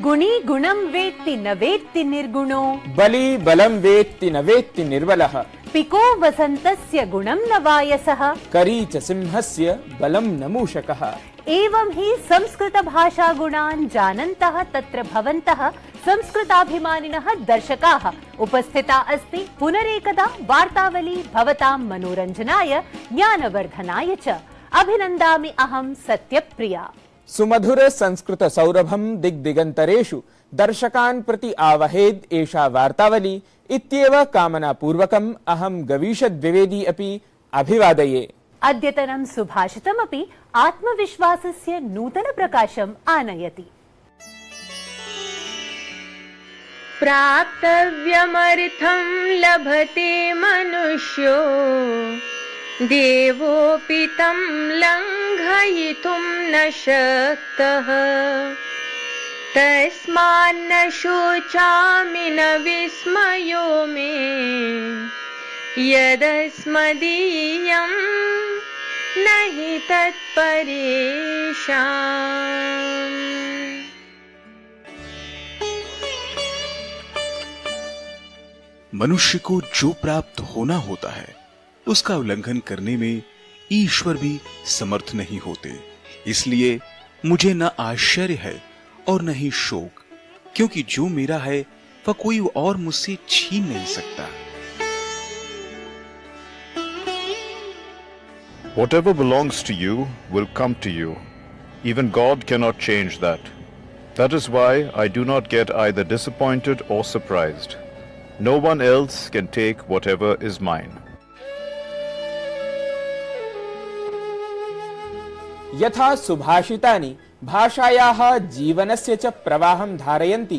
गुणी गुणं वेत्ति न वेत्ति निर्गुणो बली बलं वेत्ति न वेत्ति निर्बलः पिको वसन्तस्य गुणं न वायसः करी च सिंहस्य बलं न मूषकः। एवं हि संस्कृत भाषा गुणान् जानन्तः तत्र भवन्तः संस्कृताभिमानिनः दर्शकाः उपस्थिता अस्ति पुनरेकदा वार्तावली भवतां मनोरञ्जनाय ज्ञानवर्धनाय च। अभिनन्दामि अहं सत्यप्रिया। सुमधुर संस्कृत सौरभं दिग्दिगन्तरेषु दर्शकान् प्रति आवहेद् एषा वार्तावली इत्येव कामनापूर्वकम् अहं गवीषद्विवेदी अपि अभिवादये। अद्यतनं सुभाषितमपि आत्मविश्वासस्य नूतनप्रकाशम् आनयति। प्राप्तव्यमर्थं लभते मनुष्यो देवोऽपि तं लङ्घयितुं न शक्तः। तस्मान्न शोचामि न विस्मयो मे यदस्मदीयं न हि तत्परेषाम्। मनुष्य को जो प्राप्त होना होता है उसका उल्लंघन करने में ईश्वर भी समर्थ नहीं होते। इसलिए मुझे न आश्चर्य है और न ही शोक, क्योंकि जो मेरा है वह कोई और मुझसे छीन नहीं सकता। Whatever belongs to you will come to you. Even God cannot change that. That is why I do not get either disappointed or surprised. No one else can take whatever is mine. यथा सुभाषितानि भाषायाः जीवनस्य च प्रवाहं धारयन्ति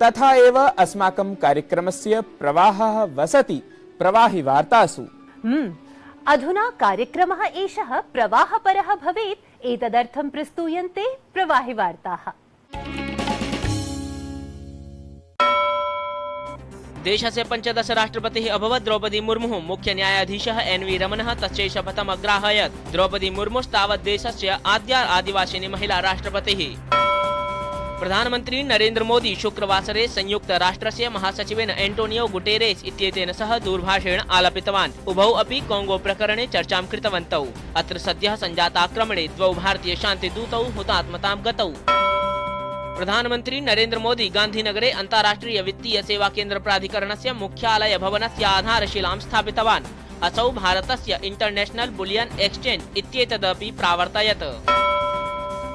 तथा एव अस्माकं कार्यक्रमस्य प्रवाहः वसति प्रवाहि वार्तासु। अधुना कार्यक्रमः एषः प्रवाहपरः भवेत्, एतदर्थं प्रस्तूयन्ते प्रवाहि वार्ताः। देशस्य 15 राष्ट्रपतिः अभवत् द्रौपदी मुर्मुः। मुख्य न्यायाधीशः NV रमणः तस्यै शपथम् अग्राहयत्। द्रौपदी मुर्मुस्तावत् देशस्य आद्या आदिवासिनी महिला राष्ट्रपतिः। प्रधानमन्त्री नरेन्द्र मोदी शुक्रवासरे संयुक्त राष्ट्रस्य महासचिवेन एंटोनियो गुटेरेस इत्येतेन सह दूरभाषेण आलपितवान्। उभौ अपि कोंगो प्रकरणे चर्चां कृतवन्तौ। अत्र सद्यः संजाताक्रमणे द्वौ भारतीय शान्तिदूतौ हुतात्मतां गतौ। प्रधानमन्त्री नरेन्द्र मोदी गान्धीनगरे अन्ताराष्ट्रिय वित्तीय सेवा केन्द्र प्राधिकरणस्य मुख्यालय भवनस्य आधारशिलां स्थापितवान्। असौ भारतस्य इंटरनेशनल बुलियन एक्सचेंज इत्येतदपि प्रावर्तयत्।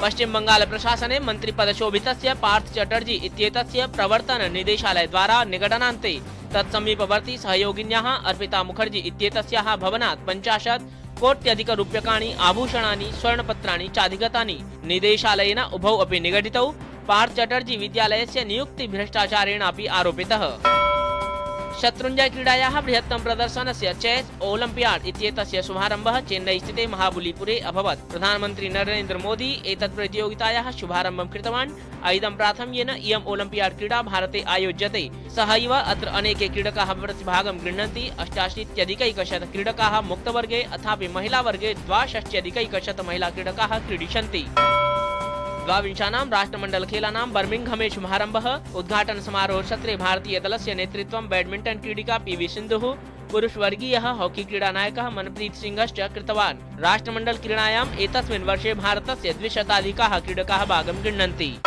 पश्चिम बंगाल प्रशासने मन्त्रिपदशोभितस्य पार्थ चटर्जी इत्येतस्य प्रवर्तन निदेशालय द्वारा निगडनान्ते तत्समीपवर्ती सहयोगिन्याः अर्पिता मुखर्जी इत्येतस्याः भवनात् 50 कोट्यधिकरूप्यकाणि आभूषणानि स्वर्णपत्राणि चाधिगतानि। निदेशालयेन उभौ अपि निगडितौ। पार्थ चटर्जी विद्यालयस्य नियुक्ति भ्रष्टाचारेण अपि आरोपितः। शतृञ्जय क्रीडायाः बृहत्तम प्रदर्शनस्य चेस ओलम्पियाड इत्येतस्य शुभारम्भः चेन्नई स्थिते महाबलीपुरे अभवत्। प्रधानमन्त्री नरेन्द्र मोदी एतत् प्रतियोगितायाः शुभारम्भं कृतवान्। इदं प्राथम्यं येन इयम् ओलम्पियाड क्रीडा भारते आयोज्यते। सहैव अत्र अनेके क्रीडकाः प्रतिभागं गृह्णन्ति। 88,100 क्रीडकाः मुक्तवर्गे अथापि महिलावर्गे 62,100 महिला क्रीडकाः क्रीडिष्यन्ति। द्वाविंशानां राष्ट्रमण्डल खेलानां बर्मिंघमे शुभारम्भः। उद्घाटन समारोह सत्रे भारतीय दलस्य नेतृत्वं बैडमिण्टन क्रीडिका PV सिन्धुः, पुरुषवर्गीयः हॉकी क्रीडानायकः मनप्रीत सिंहश्च कृतवान्। राष्ट्रमण्डल क्रीडायाम् एतस्मिन् वर्षे भारतस्य 200 क्रीडकाः भागं गृह्णन्ति।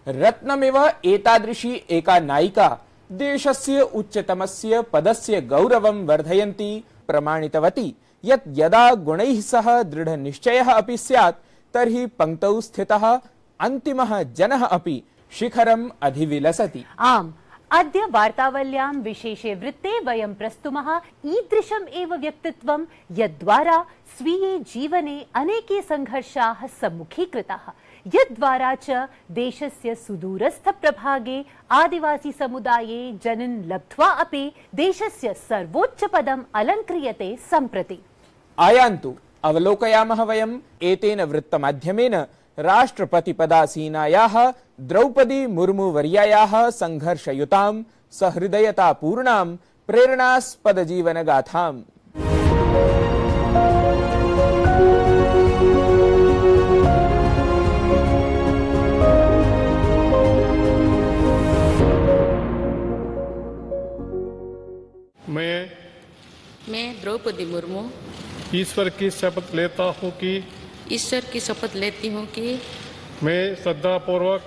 रत्नमिव एतादृशी एका नायिका देशस्य उच्चतमस्य पदस्य गौरवं वर्धयन्ती प्रमाणितवती यत् यदा गुणैः सह दृढनिश्चयः अपि स्यात् तर्हि पंक्तौ स्थितः अन्तिमः जनः अपि शिखरम् अधिविलसति। आम्, अद्य वार्तावल्यां विशेषे वृत्ते वयं प्रस्तुमः ईदृशम् एव व्यक्तित्वं यद्द्वारा स्वीये जीवने अनेके संघर्षाः सम्मुखीकृताः, यद्द्वारा च देशस्य सुदूरस्थप्रभागे आदिवासी समुदाये जनिन् लब्ध्वा अपि देशस्य सर्वोच्चपदम् अलङ्क्रियते सम्प्रति। आयान्तु अवलोकयामः वयम् एतेन वृत्तमाध्यमेन राष्ट्रपतिपदासीनायाः द्रौपदी मुर्मू वर्यायाः संघर्षयुतां सहृदयतापूर्णां प्रेरणास्पदजीवनगाथाम्। मैं द्रौपदी मुर्मू ईश्वर की शपथ लेती हूँ कि मैं श्रद्धापूर्वक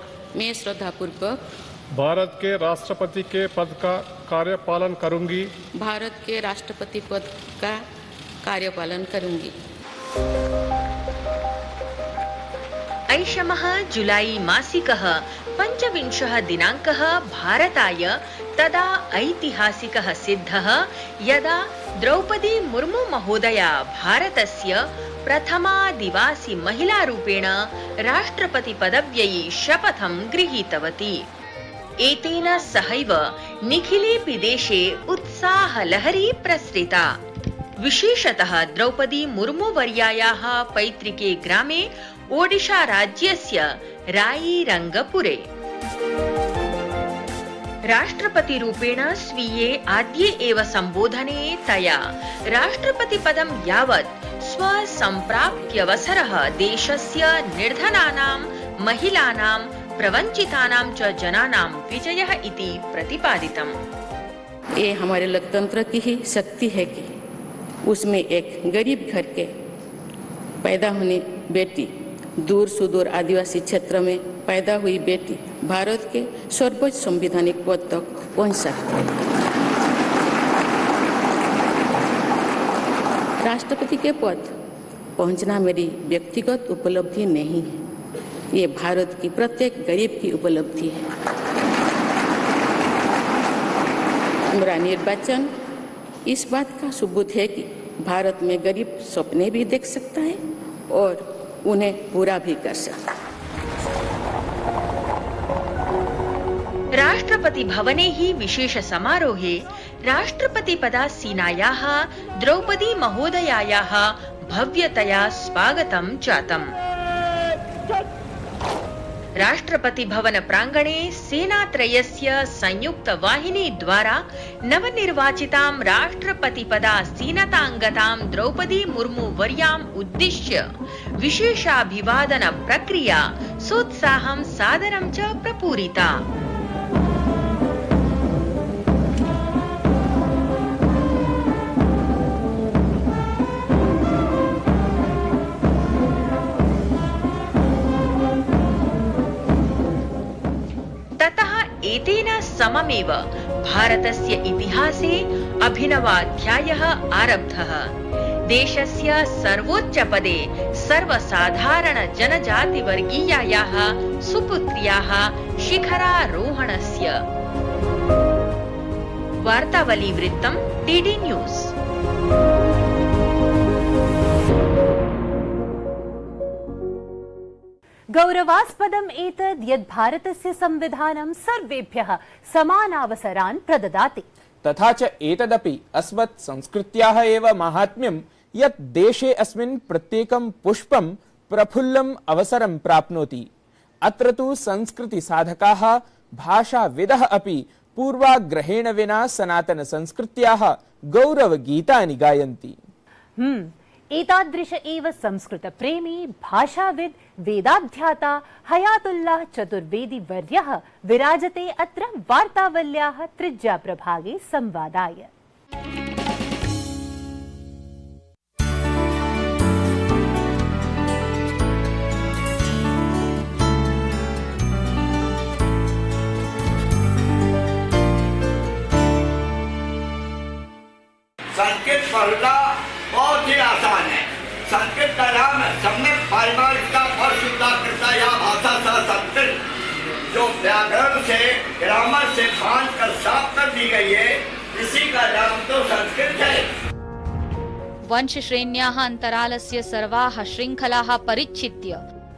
भारत के राष्ट्रपति के पद का कार्यपालन करूंगी। ऐषमः जुलाई मासिकः 25 दिनाङ्कः भारताय तदा ऐतिहासिकः सिद्धः यदा द्रौपदी मुर्मू महोदया भारतस्य प्रथमादिवासी महिलारूपेण राष्ट्रपति पदव्यै शपथं गृहीतवती। एतेन सहैव निखिलेऽपि देशे उत्साहलहरी प्रसृता। विशेषतः द्रौपदी मुर्मू वर्यायाः पैतृके ग्रामे ओडिशा राज्यस्य रायरंगपुरे राष्ट्रपतिरूपेण स्वीये आद्ये एव सम्बोधने तया राष्ट्रपतिपदं यावत् स्वसम्प्राप्त्यवसरः देशस्य निर्धनानां, महिलानां, प्रवंचितानां च जनानां विजयः इति प्रतिपादितम्। ये हमारे लोकतंत्र की ही शक्ति है कि उसमें एक गरीब घर के पैदा होने बेटी, दूर सुदूर आदिवासी क्षेत्र में पैदा हुई बेटी भारत के सर्वोच्च संवैधानिक पद तक पहुंच सकती है। राष्ट्रपति के पद पहुंचना मेरी व्यक्तिगत उपलब्धि नहीं है, ये भारत की प्रत्येक गरीब की उपलब्धि है। मेरा निर्वाचन इस बात का सबूत है कि भारत में गरीब सपने भी देख सकता है और उन्हें पूरा भी कर सकता है। राष्ट्रपति भवने हि विशेष समारोहे राष्ट्रपति पदासीनायाः द्रौपदी महोदयायाः भव्यतया स्वागतं जातम्। राष्ट्रपति भवन प्रांगणे सेनात्रयस्य संयुक्त वाहिनी द्वारा नवनिर्वाचितां राष्ट्रपति पदासीनतांगतां द्रौपदी मुर्मू वर्याम् उद्दिश्य विशेषाभिवादन प्रक्रिया सोत्साहं सादरं च प्रपूरिता। एतेन सममेव भारतस्य इतिहासे अभिनवाध्यायः आरब्धः। देशस्य सर्वोच्चपदे सर्वसाधारण जनजातिवर्गीयायाः सुपुत्र्याः शिखरारोहणस्य। वार्तावली वृत्तं डीडी न्यूज़। गौरवास्पदम् एतद् यद् भारतस्य संविधानं सर्वेभ्यः समानावसरान् प्रददाति। तथा च एतदपि अस्मत् संस्कृत्याः एव माहात्म्यं यत् देशे अस्मिन् प्रत्येकं पुष्पं प्रफुल्लम् अवसरं प्राप्नोति। अत्र तु संस्कृति साधकाः भाषाविदः अपि पूर्वाग्रहेण विना सनातन संस्कृत्याः गौरवगीतानि गायन्ति। एतादृश एव संस्कृत प्रेमी भाषाविद वेदाध्याता हयातुल्लाह चतुर्वेदी वर्यः विराजते अत्र वार्तावल्याः त्रिज्या प्रभागे संवादाय। संस्कृत पढ़ना बहुत ही आसान है। संस्कृत का नाम सम्यक पारिभाषिक का और शुद्धा करता यह भाषा सह संस्कृत जो व्याकरण से, ग्रामर से बांध कर साफ कर दी गई है, इसी का नाम तो संस्कृत है। वंशश्रेण्याः अन्तरालस्य सर्वाः श्रृङ्खलाः परिच्छिद्य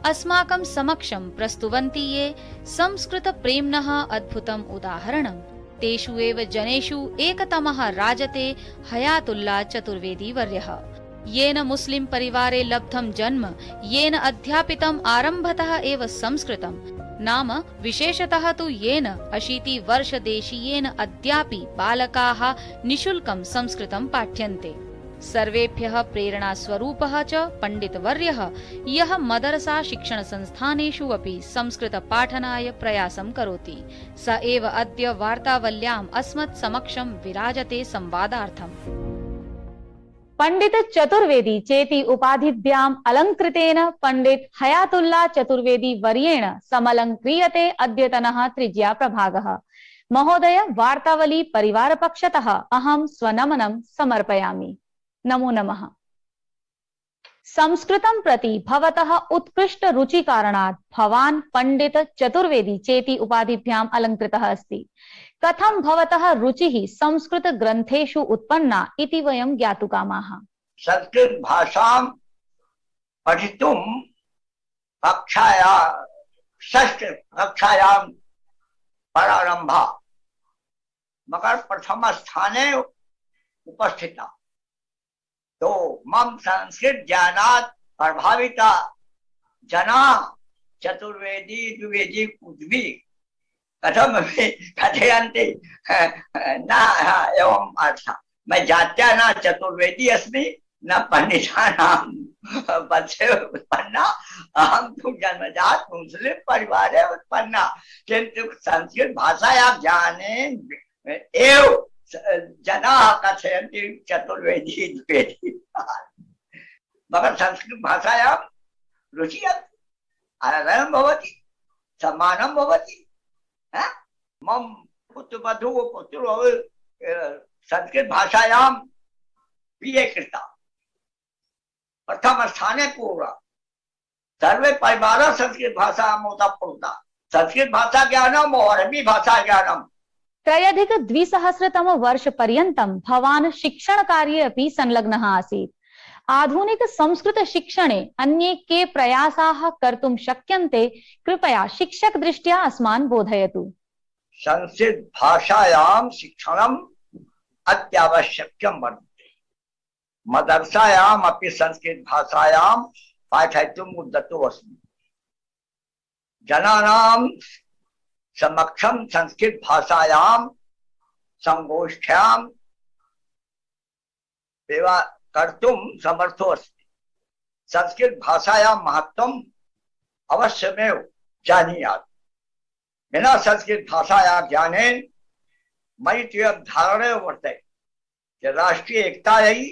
अस्माकं समक्षं प्रस्तुवन्ति ये संस्कृतप्रेम्णः अद्भुतम् उदाहरणम्। तेषु एव जनेषु एकतमः राजते हयातुल्ला चतुर्वेदी वर्यः। येन मुस्लिम परिवारे लब्धं जन्म, येन अध्यापितम् आरम्भतः एव संस्कृतं, नाम विशेषतः तु येन 80 वर्षदेशीयेन अद्यापि बालकाः निशुल्कं संस्कृतं पाठ्यन्ते। सर्वेभ्यः प्रेरणास्वरूपः च पण्डितवर्यः, यः मदरसा शिक्षणसंस्थानेषु अपि संस्कृतपाठनाय प्रयासं करोति। स एव अद्य वार्तावल्याम् अस्मत् समक्षं विराजते संवादार्थम्। पंडित चतुर्वेदी चेति उपाधिभ्याम् अलङ्कृतेन पंडित हयातुल्ला चतुर्वेदी वर्येण समलङ्क्रियते अद्यतनः तृतीया प्रभागः। महोदय, वार्तावली परिवारपक्षतः अहं स्वनमनं समर्पयामि। नमो नमः। संस्कृतं प्रति भवतः उत्कृष्ट रुचि कारणात् भवान् पंडित चतुर्वेदी चेति उपाधिभ्याम् अलङ्कृतः अस्ति। कथं भवतः रुचिः संस्कृत ग्रन्थेषु उत्पन्ना इति वयं ज्ञातुकामाः। संस्कृत भाषां पठितुं षष्ठकक्षायां प्रारम्भः, मगर प्रथम स्थाने उपस्थिता। तो मम संस्कृत ज्ञानात् प्रभाविता जना चतुर्वेदी द्विवेदी कुद्वी कथमपि कथयन्ति न एवम् अर्थः। मैं जात्या न चतुर्वेदी अस्मि, न पंडितानां वंशे उत्पन्ना। अहं तु जन्मजात मुस्लिम परिवारे उत्पन्ना, किन्तु संस्कृत भाषायाः ज्ञानेन एव जनाः कथयन्ति चतुर्वेदी द्विवेदी। मगर संस्कृत भाषायां रुचिः आदरं भवति, सम्मानं भवति। मम पुत्रवधू पुत्रौ संस्कृत भाषायां BA कृता, प्रथम स्थाने पूर्व। सर्वे परिवारः संस्कृत भाषायाम् ओतप्रोक्ता। संस्कृत भाषा ज्ञानम् और अरबी भाषा ज्ञानम्। त्रयधिक-द्विसहस्रतम वर्ष पर्यन्तं भवान् शिक्षण कार्ये अपि संलग्नः आसीत्। आधुनिक संस्कृत शिक्षणे अन्ये के प्रयासाः कर्तुं शक्यन्ते, कृपया शिक्षक दृष्ट्या अस्मान् बोधयतु। संस्कृत भाषायां शिक्षणम् अत्यावश्यकं वर्तते। मदरसायाम् अपि संस्कृत भाषायां पाठयितुम् उद्यतो अस्मि। जनानां समक्षं संस्कृत भाषायां संगोष्ठ्यां सेवा कर्तुं समर्थो अस्मि। संस्कृत भाषायां महत्त्वम् अवश्यमेव जानीयात्। बिना संस्कृत भाषायाः ज्ञानेन मयि तु धारणा वर्तते कि राष्ट्रीय एकतायै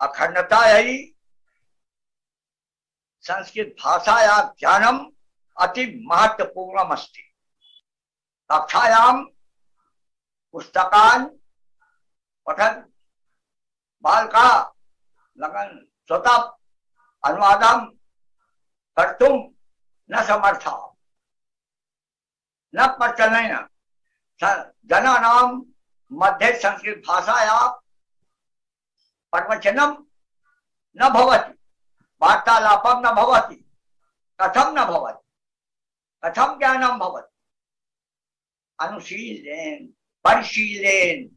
अखण्डतायै संस्कृत भाषायाः ज्ञानम् अति महत्वपूर्णम् अस्ति। कक्षायां पुस्तकान् पठन् बालकाः स्वतः अनुवादं कर्तुं न समर्थाः। न प्रचलेन जनानां मध्ये संस्कृत भाषायाः प्रवचनं न भवति, वार्तालापं न भवति। कथं न भवति? कथं ज्ञानं भवति? अनुशीलेन, परिशीलेन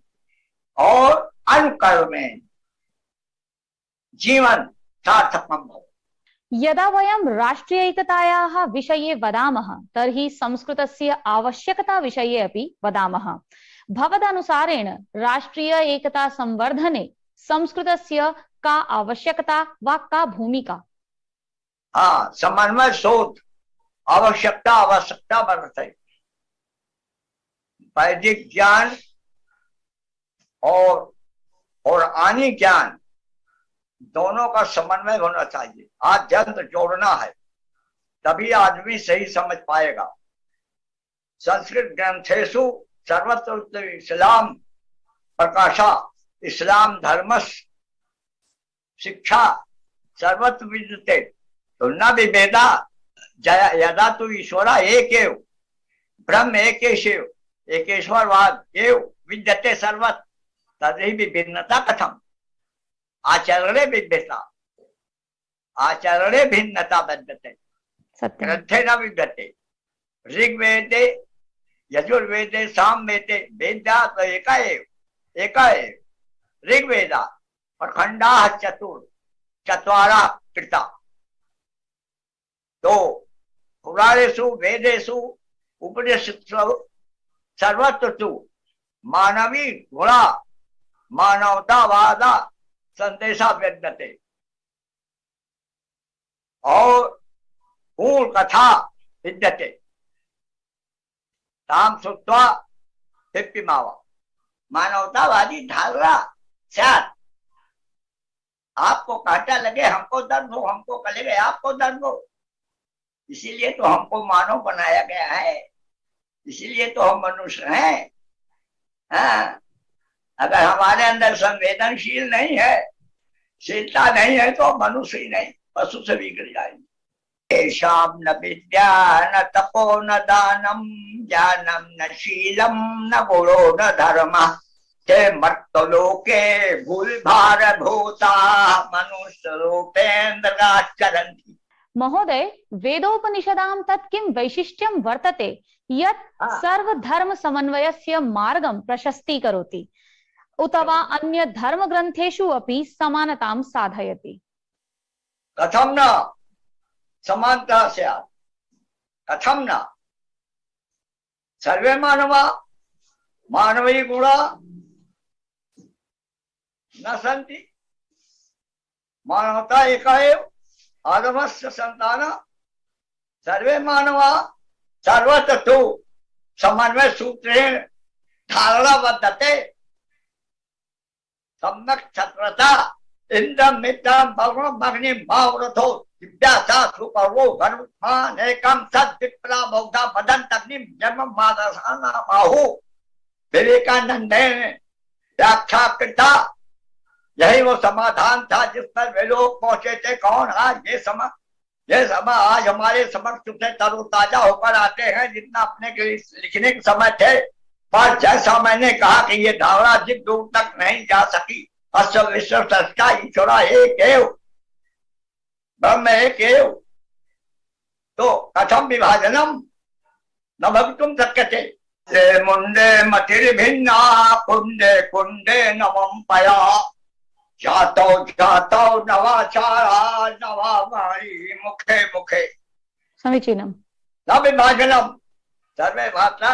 और अनुकर्मेण जीवन सार्थकं भवति। यदा वयं राष्ट्रियैकतायाः विषये वदामः तर्हि संस्कृतस्य आवश्यकता विषये अपि वदामः। भवदनुसारेण राष्ट्रिय एकता संवर्धने संस्कृतस्य का आवश्यकता वा का भूमिका? समन्वय शोध आवश्यकता वर्तते। वैदिक ज्ञान और आनी ज्ञान दोनों का समन्वय होना चाहिए। आद्यंत जोड़ना है, तभी आदमी सही समझ पाएगा। संस्कृत ग्रंथेषु सर्वत्र इस्लाम प्रकाशा, इस्लाम धर्म शिक्षा सर्वत्र विद्यते। तो न विभेदा यदा तु ईश्वरा एकेव ब्रह्म एकेशेव एकेश्वरवाद एव विद्यते सर्वत्र तर्हि विभिन्नता कथम आचरणे भिन्नता विद्यते सत्यम ग्रंथे न विद्यते ऋग्वेदे यजुर्वेदे सामवेदे वेदात् एका एव ऋग्वेदा और खंडाः चत्वारः कृता तो पुराणेषु वेदेषु उपनिषत्सु सर्वत्र तु मानवी गुणा मानवतावाद संदेशा विद्यते और पूर्ण कथा विद्यते ताम श्रुत्वा हिप्पिमावा मानवतावादी धारणा शायद आपको कांटा लगे हमको दर्द हो, हमको लगे आपको दर्द हो, इसीलिए तो हमको मानव बनाया गया है, इसीलिए तो हम मनुष्य हैं। हाँ, अगर हमारे अंदर संवेदनशील नहीं है, शीलता नहीं है तो मनुष्य ही नहीं, पशु से बिगड़ जाएंगे। येषां न विद्या न तपो न दानम ज्ञानम न शीलम न गुणो न धर्मः ते मर्त्यलोके भूलभार भूता मनुष्य रूपेन्द्राचरन्ति। महोदय, वेदोपनिषदां तत् किं वैशिष्ट्यं वर्तते यत् सर्वधर्म समन्वयस्य मार्गं प्रशस्तीकरोति उत वा अन्य धर्मग्रन्थेषु अपि समानतां साधयति? कथं न समानता स्यात्, कथं न सर्वे मानवा मानवीय गुणा न सन्ति, मानवता एका एव आदमस्य सन्तानः सर्वे मानवा सर्वत्र तु समन्वय सूत्रेण धारणा वर्तते सम्यक् छत्रता इन्द्रं मित्रं भगवं भग्निं भावरथो दिव्यासा सुपर्वो धर्ममान एकं सद्विप्रा बौद्धा वदन्तग्निं जन्म मादसाना बाहु विवेकानंदेन व्याख्या कृता। यही वो समाधान था जिस पर वे लोग पहुंचे थे। कौन? आज ये समय आज हमारे समक्ष से तरोताजा होकर आते हैं जितना अपने के लिखने के समय थे, पर जैसा मैंने कहा कि ये धारणा जिस दूर तक नहीं जा सकी। अस्य विश्व सृष्टा ईश्वर एक एव ब्रह्म एक एव, तो कथम विभाजनम न भवितुं शक्यते। मुंडे मतिर्भिन्ना कुंडे कुंडे नवम पया जातो जातो नवाचारा नवावाणी मुखे मुखे। समीचीनम। न विभाजनम सर्वे भात्रा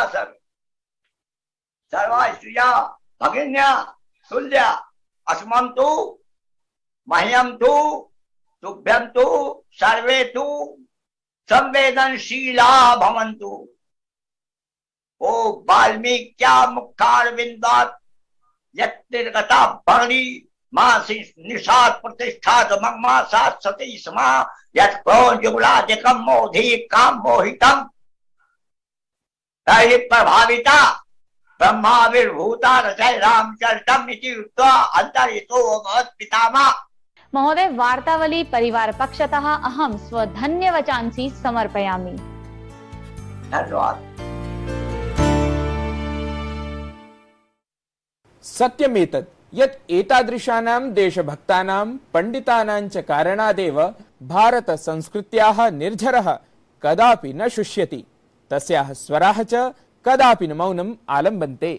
सर्वा स्त्रिया भगिन्या तुल्या अस्मं तु मह्यं तु तुभ्यं तु सर्वे तु संवेदनशीला भवन्तु। ओ वाल्मीक्या मुखारविन्दात् यत्निर्गता वर्णी मासी निषाद प्रतिष्ठाद मग्मासात् सती स्मा यत् क्रोधयुगलादिकं मोधी काम मोहितम् तैः प्रभाविता ब्रह्माविर्भूता रचय रामचरितम् इति उक्त्वा अन्तरितो अभवत् पितामहः। महोदय, वार्तावली परिवार पक्षतः अहं स्वधन्यवचांसि समर्पयामि। धन्यवाद। सत्यमेतत् यत् एतादृशानां देशभक्तानां पंडितानां च कारणादेव भारत संस्कृत्याः निर्झरः कदापि न शुष्यति, तस्याः स्वराः च कदापि न मौनम् आलम्बन्ते।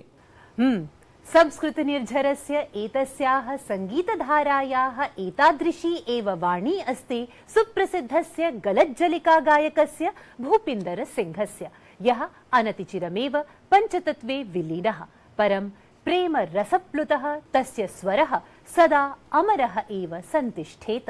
संस्कृत निर्झरस्य एतस्याः संगीतधारायाः एतादृशी एव वाणी अस्ति सुप्रसिद्धस्य गलज्जलिका गायकस्य भूपिन्दर सिंहस्य, यः अनतिचिरमेव पञ्चतत्त्वे विलीनः, परं प्रेम रसप्लुतः तस्य स्वरः सदा अमरः एव सन्तिष्ठेत।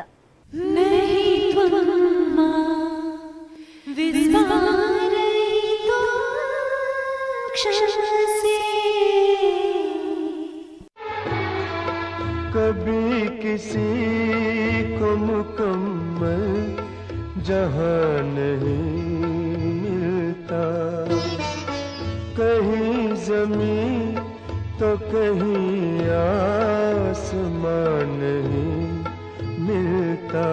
कभी किसी को मुकम्मल जहां नहीं मिलता, कहीं जमीन तो कहीं आसमान नहीं मिलता।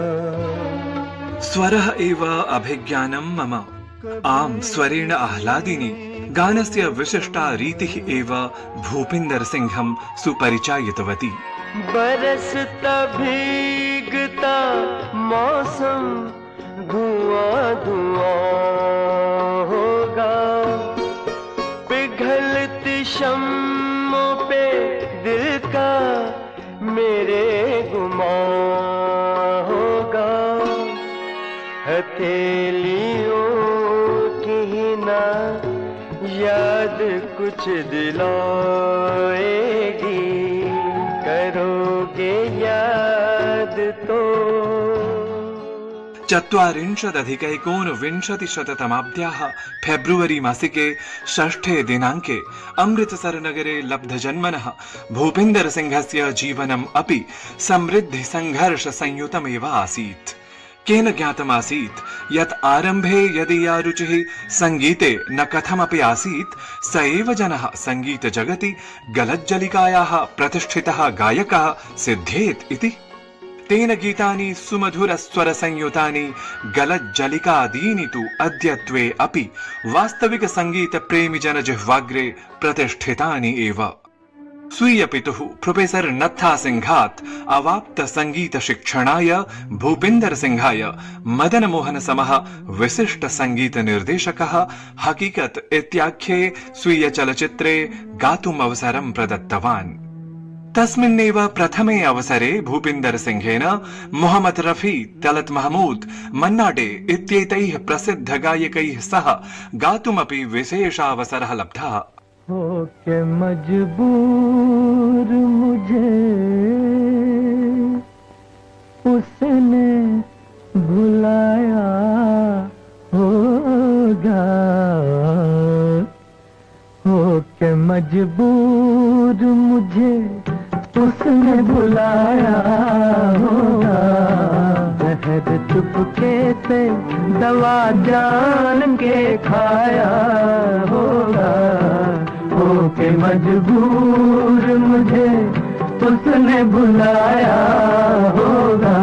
स्वरः एव अभिज्ञानं मम आम स्वरेण आह्लादिनी गानस्य विशिष्टा रीतिः एव भूपिन्दर सिंहं सुपरिचायितवती। बरसता भीगता मौसम धुआं धुआं होगा, पिघलती शम्मों पे दिल का मेरे गुमां होगा, हथेलियों की ही ना याद कुछ दिलाएगी, करोगे याद तो। 40+1920 फेब्रुवरी मासिके 6 दिनाङ्के अमृतसर नगरे लब्धजन्मनः भूपिन्दर सिंहस्य जीवनम् अपि समृद्धि संघर्ष संयुतमेव आसीत्। केन ज्ञातमासीत् यत् आरम्भे यदि या रुचिः सङ्गीते न कथमपि आसीत्, स एव जनः सङ्गीत जगति गलज्जलिकायाः प्रतिष्ठितः गायकः सिद्ध्येत् इति। तेन गीतानि सुमधुर स्वर संयुतानि गलज्जलिकादीनि तु अद्यत्वे अपि वास्तविक संगीत प्रेमि जन जिह्वाग्रे प्रतिष्ठितानि एव। स्वीय पितुः प्रोफेसर नत्था सिंहात् अवाप्त संगीत शिक्षणाय भूपिन्दर सिंहाय मदन मोहन समः विशिष्ट संगीत निर्देशकः हकीकत इत्याख्ये स्वीय चलचित्रे गातुम् अवसरं प्रदत्तवान्। तस्मिन्नेव प्रथमे अवसरे भूपिन्दर सिंहेन मोहम्मद रफी, तलत महमूद, मन्ना डे इत्येतैः प्रसिद्ध गायकैः सह गातुमपि विशेषावसरः लब्धः। हो के मजबूर मुझे उसने भुलाया होगा, हो के मजबूर मुझे उसने भुलाया होगा, जहर चुपके से दवा जान के खाया होगा, हो के मजबूर मुझे उसने भुलाया होगा,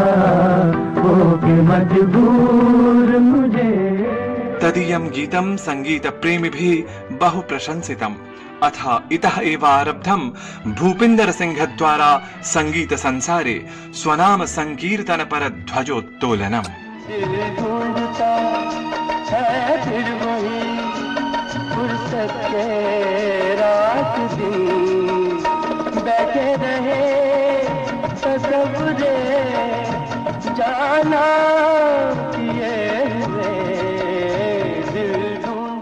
हो के मजबूर मुझे। तदीयं गीतं संगीत प्रेमिभिः बहु प्रशंसितम्। अथ इतः एव आरब्धं भूपिन्दर सिंह द्वारा संगीत संसारे स्वनाम संकीर्तन पर ध्वजोत्तोलनम्। फुर्सत के रात दिन बैठे रहे तसव्वुरे जाना किए हुए दिल।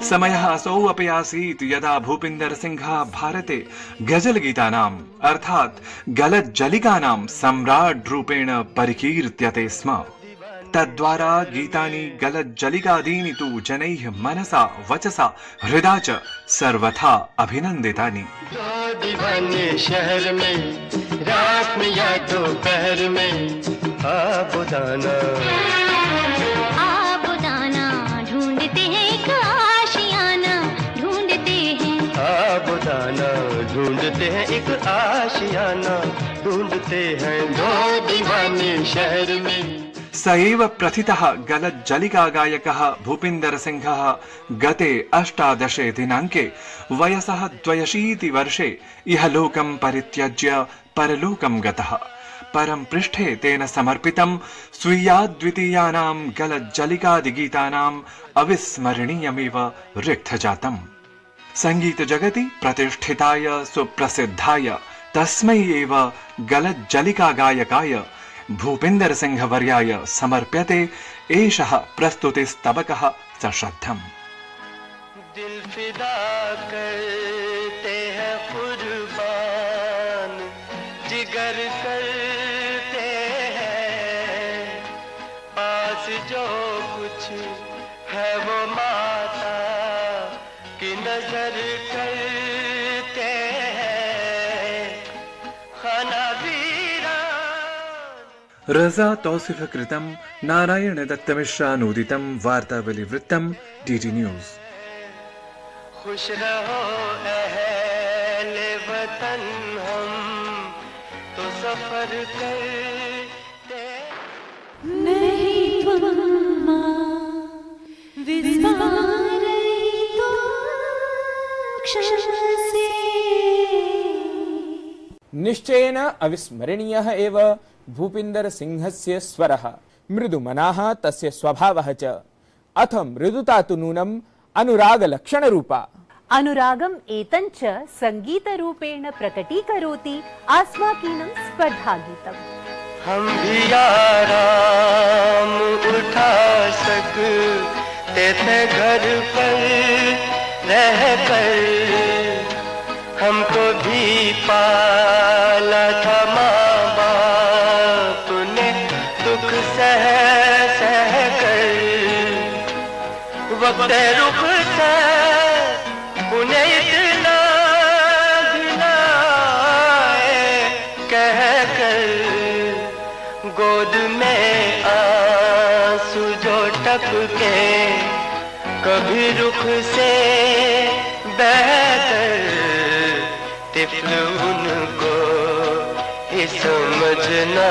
समयः असौ अपि आसीत् यदा भूपिन्दर सिंहः भारते गजल गीतानाम् अर्थात् गलज्जलिकानां सम्राट् रूपेण परिकीर्त्यते स्म। तद्वारा गीतानि गलज्जलिकादीनि तु जनैः मनसा वचसा हृदा च सर्वथा अभिनन्दितानि। दो दीवाने शहर में रात में या दोपहर में आबुदाना ढूंढते हैं एक आशियाना, ढूंढते हैं आबुदाना, ढूंढते हैं एक आशियाना, ढूंढते हैं दो दीवाने शहर में। स एव प्रथितः गलज्जलिका गायकः भूपिन्दर सिंहः गते 18 दिनाङ्के वयसः 82 वर्षे इहलोकं परित्यज्य परलोकं गतः। परं पृष्ठे तेन समर्पितं स्वीयाद्वितीयानां गलज्जलिकादिगीतानाम् अविस्मरणीयमेव रिक्तजातम्। संगीत जगति प्रतिष्ठिताय सुप्रसिद्धाय तस्मै एव गलज्जलिका गायकाय भूपिन्दर सिंह वर्याय समर्प्यते एषः प्रस्तुतिस्तबकः सश्रद्धम्। दिल फिदा करते हैं कुर्बान, जिगर करते हैं पास जो कुछ है वो माता की नजर करते हैं, खाना रजा तौसिफ कृतं नारायण दत्तमिश्रानूदितं वार्तावलीवृत्तं डीडी न्यूज़। खुश रहो अहले वतन, हम तो सफर करते नहीं तुम विस्मार तो निश्चयेन अविस्मरणीयः एव भूपिन्दर सिंहस्य स्वरः, मृदुमनाः तस्य स्वभावः च, अथ मृदुता तु नूनम् अनुरागलक्षणरूपा। अनुरागम् एतञ्च संगीतरूपेण प्रकटीकरोति आस्माकीनं स्पर्धागीतम्। हम भी आराम उठा सकते थे घर पर रह कर, हमको भी पाला था माँ बाप ने दुख सह सह कर, वक्त रुख से उन्हें इतना गिलाए कह कर, गोद में आंसू जो टपके कभी रुख से बहकर, तिफल उनको ही समझना,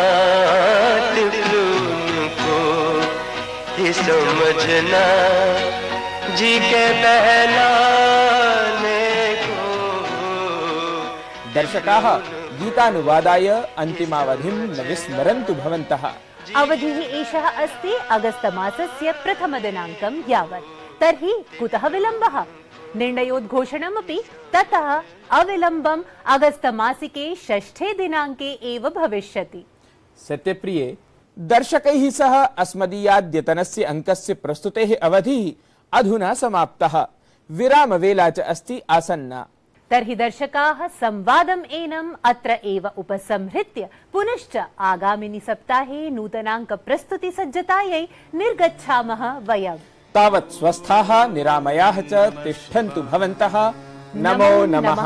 तिफल उनको ही समझना, जी के बहलाने को। दर्शकाः गीतानुवादाय अन्तिमावधिं न विस्मरन्तु भवन्तः। अवधिः एषः अस्ति अगस्तमासस्य प्रथमदिनाङ्कं यावत्। तर्हि कुतः विलम्बः? निर्णयोद्घोषणमपि ततः अविलम्बम् अगस्तमासिके 6 दिनाङ्के एव भविष्यति। सत्यप्रिये, दर्शकैः सह अस्मदीयाद्यतनस्य अङ्कस्य प्रस्तुतेः अवधिः अधुना समाप्तः, विरामवेला च अस्ति आसन्ना। तर्हि दर्शकाः संवादम् एनम् अत्र एव उपसंहृत्य पुनश्च आगामिनि सप्ताहे नूतनाङ्क प्रस्तुति सज्जतायै निर्गच्छामः वयम्। तावत् स्वस्थाः निरामयाः च तिष्ठन्तु भवन्तः। नमो नमः।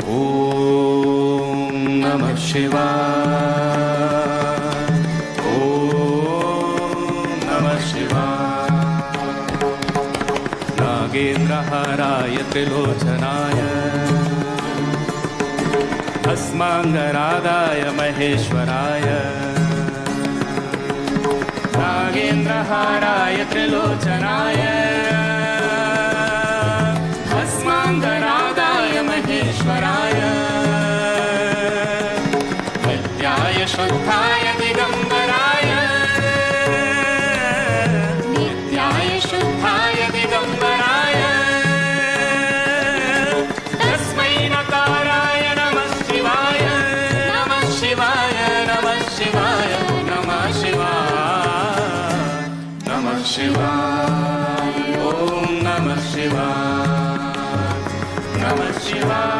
ॐ नमः शिवाय। ॐ नमः शिवाय। नागेन्द्रहाराय त्रिलोचनाय भस्माङ्गरागाय महेश्वराय, नागेन्द्रहाराय त्रिलोचनाय भस्माङ्गरागाय महेश्वराय, नित्याय शुद्धाय दिगम्बराय, नित्याय शुद्धाय दिगम्बराय, तस्मै नकाराय नमः शिवाय, नमः शिवाय, नमः शिवाय, नमः शिवाय, नमः शिवाय, ॐ नमः शिवाय, नमः शिवाय।